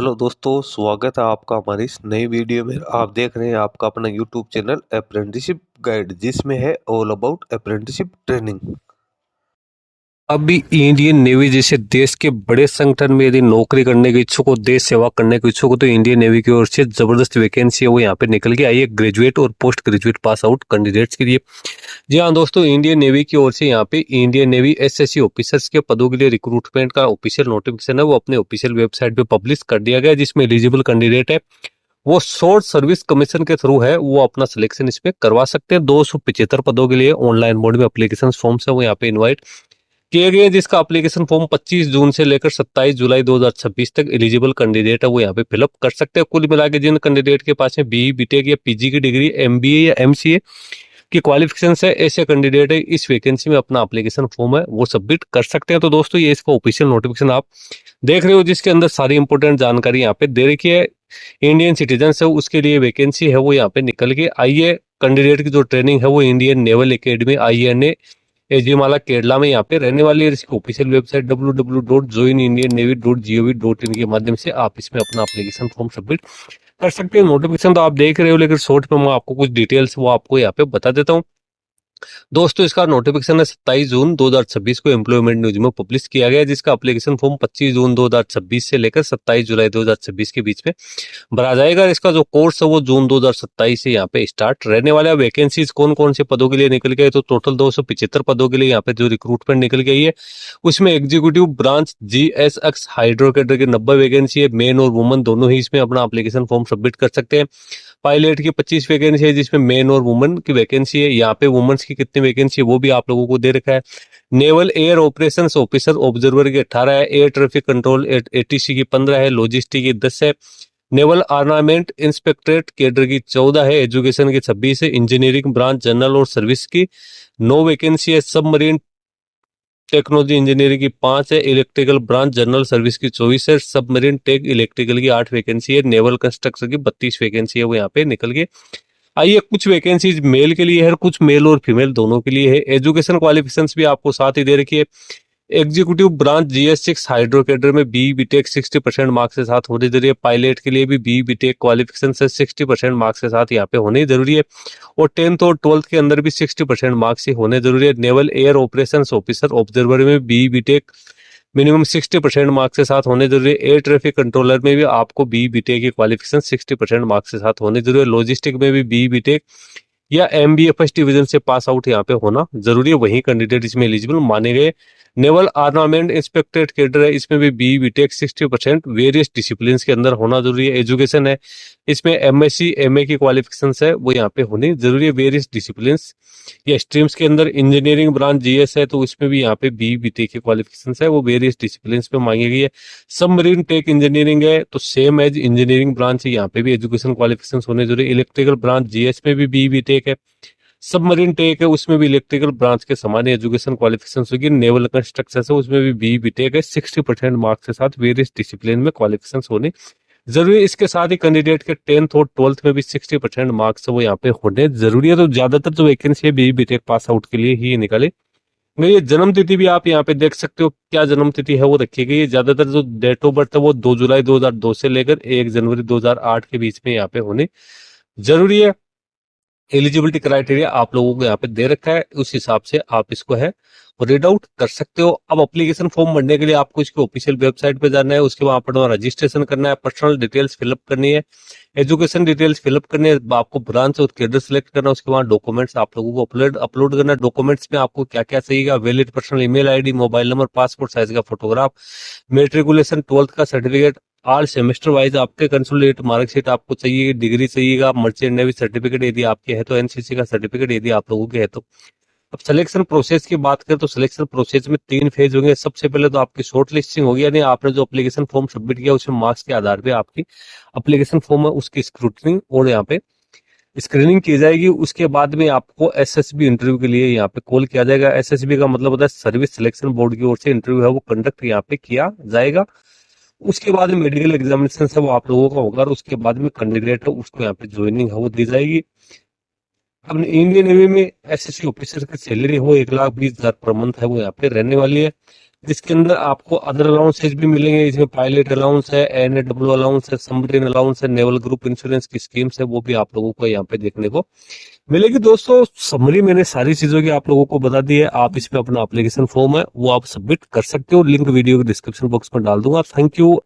Hello दोस्तों, स्वागत है आपका हमारी इस नई वीडियो में। आप देख रहे हैं आपका अपना यूट्यूब चैनल अप्रेंटिसशिप गाइड, जिसमें है ऑल अबाउट अप्रेंटिसशिप ट्रेनिंग। अभी इंडियन नेवी जैसे देश के बड़े संगठन में यदि नौकरी करने के इच्छुक हो, देश सेवा करने के इच्छुक हो, तो इंडियन नेवी की ओर से जबरदस्त वैकेंसी है वो यहाँ पे निकल के आई है ग्रेजुएट और post graduate pass out candidates के लिए। जी हाँ दोस्तों, इंडियन नेवी की ओर से यहाँ पे इंडियन नेवी एसएससी ऑफिसर्स के पदों के लिए रिक्रूटमेंट का ऑफिशियल नोटिफिकेशन है वो अपने ऑफिशियल वेबसाइट पे पब्लिश कर दिया गया है, जिसमें एलिजिबल कैंडिडेट है वो शॉर्ट सर्विस कमीशन के थ्रू है वो अपना सिलेक्शन इसमें करवा सकते हैं। 275 पदों के लिए ऑनलाइन मोड में एप्लीकेशन फॉर्म्स है वो यहाँ पे इन्वाइट किए गए हैं, जिसका एप्लीकेशन फॉर्म 25 जून से लेकर 27 जुलाई 2026 तक एलिजिबल कैंडिडेट है वो यहाँ पे फिलअप कर सकते हैं। कुल मिला के जिन कैंडिडेट के पास में बीई बीटेक या पीजी की डिग्री, एमबीए या एमसीए की क्वालिफिकेशन है, ऐसे कैंडिडेट है इस वैकेंसी में अपना एप्लीकेशन फॉर्म है वो सबमिट कर सकते हैं। तो दोस्तों ये इसका ऑफिशियल नोटिफिकेशन आप देख रहे हो, जिसके अंदर सारी इंपोर्टेंट जानकारी यहाँ पे दे रखी है। इंडियन सिटीजन है उसके लिए वैकेंसी है वो यहाँ पे निकल के आई है। कैंडिडेट की जो ट्रेनिंग है वो Indian Naval Academy INA Ezhimala Kerala में यहाँ पे रहने वाली है। इसकी ऑफिशियल वेबसाइट www.joinindiannavy.gov.in के माध्यम से आप इसमें अपना एप्लीकेशन फॉर्म सबमिट कर सकते हैं। नोटिफिकेशन तो आप देख रहे हो, लेकिन शॉर्ट में मैं आपको कुछ डिटेल्स वो आपको यहाँ पे बता देता हूँ। दोस्तों इसका नोटिफिकेशन है 27 जून 2026 को एम्प्लॉयमेंट न्यूज में पब्लिश किया गया है, जिसका एप्लीकेशन फॉर्म 25 जून 2026 से लेकर 27 जुलाई 2026 के बीच में भरा जाएगा। इसका जो कोर्स है वो जून 2027 से यहाँ पे स्टार्ट रहने वाला है। वैकेंसीज कौन कौन से पदों के लिए निकल गए, तो टोटल 275 पदों के लिए यहाँ पे जो रिक्रूटमेंट निकल गई है उसमें executive branch GSX hydro cadre की 90 वैकेंसी है। मेन और वुमन दोनों ही इसमें अपना एप्लीकेशन फॉर्म सबमिट कर सकते हैं। पायलट की 25 वैकेंसी है, जिसमें मेन और वुमन की वैकेंसी है। यहाँ पे वुमेन्स की कितनी वैकेंसी है वो भी आप लोगों को दे रखा है। Naval air operations officer observer की 18 है। एयर ट्रैफिक कंट्रोल ATC की 15 है। लॉजिस्टिक की 10 है। नेवल आर्मामेंट इंस्पेक्टरेट केडर की 14 है। एजुकेशन की 26 है। इंजीनियरिंग ब्रांच जनरल और सर्विस की 9 वैकेंसी है। सबमरीन टेक्नोलॉजी इंजीनियरिंग की 5 है। इलेक्ट्रिकल ब्रांच जनरल सर्विस की 24 है। सबमरीन टेक इलेक्ट्रिकल की 8 वैकेंसी है। नेवल कंस्ट्रक्शन की 32 वैकेंसी है वो यहाँ पे निकल के आइए। कुछ वैकेंसीज मेल के लिए है, कुछ मेल और फीमेल दोनों के लिए है। एजुकेशन क्वालिफिकेशंस भी आपको साथ ही दे रखी है। Executive branch GS6 hydro cadre में BE बीटेक 60% मार्क्स के साथ होनी जरूरी है। पायलट के लिए भी BE बीटेक क्वालिफिकेशन से 60% मार्क्स के साथ यहाँ पे होने जरूरी है। और 10th और 12th के अंदर भी 60% मार्क्स ही होने जरूरी है। Naval air operation officer observer में BE बीटेक मिनिमम 60% मार्क्स के साथ होने जरूरी है। एयर ट्रैफिक कंट्रोलर में भी आपको BE बीटेक की क्वालिफिकेशन 60% मार्क्स के साथ होने जरूरी है। लॉजिस्टिक में भी BE बीटेक या MBA फर्स्ट डिवीजन से पास आउट यहाँ पे होना जरूरी है, वही कैंडिडेट इसमें एलिजिबल माने गए। नेवल आर्मामेंट इंस्पेक्टरेट कैडर है, इसमें भी BE बीटेक 60% वेरियस डिसिप्लिन के अंदर होना जरूरी है। एजुकेशन है, इसमें MSc MA की क्वालिफिकेशन है वो यहाँ पे होनी जरूरी है। वेरियस डिसिप्लिन या स्ट्रीम्स के अंदर इंजीनियरिंग ब्रांच GS है, तो इसमें भी यहाँ पे BE बीटेक की क्वालिफिकेशन है वो वेरियस डिसिप्लिन पे मांगी गई है। सबमरीन टेक इंजीनियरिंग है, तो सेम एज इंजीनियरिंग ब्रांच है, यहाँ पे भी एजुकेशन क्वालिफिकेशन होने जरूरी है। इलेक्ट्रिकल ब्रांच GS में भी BE बीटेक है। सबमरीन टेक है, उसमें भी इलेक्ट्रिकल ब्रांच के समान एजुकेशन क्वालिफिकेशन होगी। नेवल कंस्ट्रक्शन है, उसमें भी BE बीटेक है। 60% मार्क्स के साथ वेरियस डिसिप्लिन में क्वालिफिकेशन होने जरूरी है। इसके साथ ही कैंडिडेट के 10th और 12th में भी 60% मार्क्स वो यहाँ पे होने जरूरी है। तो ज्यादातर जो वैकेंसी है BE बीटेक पास आउट के लिए ही निकाले। ये जन्म तिथि भी आप यहाँ पे देख सकते हो, क्या जन्म तिथि है वो रखी गई है। ज्यादातर जो डेट ऑफ बर्थ है वो 2 जुलाई 2002 से लेकर 1 जनवरी 2008 के बीच में यहाँ पे होने जरूरी है। एलिजिबिलिटी क्राइटेरिया आप लोगों को यहाँ पे दे रखा है, उस हिसाब से आप इसको है रीड आउट कर सकते हो। अब एप्लीकेशन फॉर्म भरने के लिए आपको इसकी ऑफिशियल वेबसाइट पे जाना है, उसके बाद अपना रजिस्ट्रेशन करना है, पर्सनल डिटेल्स फिलअप करनी है, एजुकेशन डिटेल्स फिलअप करनी है, आपको ब्रांच और कैडर सिलेक्ट करना है, उसके बाद डॉक्यूमेंट्स आप लोगों को अपलोड करना है। डॉक्यूमेंट्स में आपको क्या क्या चाहिएगा, valid personal email ID, mobile number, passport size का फोटोग्राफ, मेट्रिकुलेशन 12th का सर्टिफिकेट, ऑल सेमेस्टर वाइज आपके कंसोलिडेट मार्कशीट आपको चाहिए, डिग्री चाहिएगा, मर्चेंट नेवी सर्टिफिकेट यदि आपके है तो, NCC का सर्टिफिकेट यदि आप लोगों के है तो। अब सिलेक्शन प्रोसेस की बात करें तो सिलेक्शन प्रोसेस में 3 फेज होंगे। सबसे पहले तो आपकी शॉर्ट लिस्टिंग होगी, यानी आपने जो एप्लीकेशन फॉर्म सबमिट किया उसमें मार्क्स के आधार पे आपकी एप्लीकेशन फॉर्म है उसकी स्क्रूटनिंग और यहाँ पे स्क्रीनिंग की जाएगी। उसके बाद में आपको SSB इंटरव्यू के लिए यहाँ पे कॉल किया जाएगा। SSB का मतलब होता है सर्विस सिलेक्शन बोर्ड की ओर से इंटरव्यू है वो कंडक्ट यहाँ पे किया जाएगा। उसके बाद में मेडिकल एग्जामिनेशन है वो आप लोगों का होगा, और उसके बाद में कैंडिडेट है उसको यहाँ पे ज्वाइनिंग है वो दी जाएगी। अब इंडियन नेवी में SSC ऑफिसर की सैलरी हो 1,20,000 पर मंथ है वो यहाँ पे रहने वाली है। जिसके अंदर आपको अदर अलाउंसेज भी मिलेंगे। इसमें पायलट अलाउंस है, NAW अलाउंस है, सबमरीन अलाउंस है, नेवल ग्रुप इंश्योरेंस की स्कीम्स है, वो भी आप लोगों को यहाँ पे देखने को मिलेगी। दोस्तों समरी मैंने सारी चीजों की आप लोगों को बता दी है। आप इसमें अपना एप्लीकेशन फॉर्म है वो आप सबमिट कर सकते हो, लिंक वीडियो के डिस्क्रिप्शन बॉक्स में डाल दूंगा। Thank you.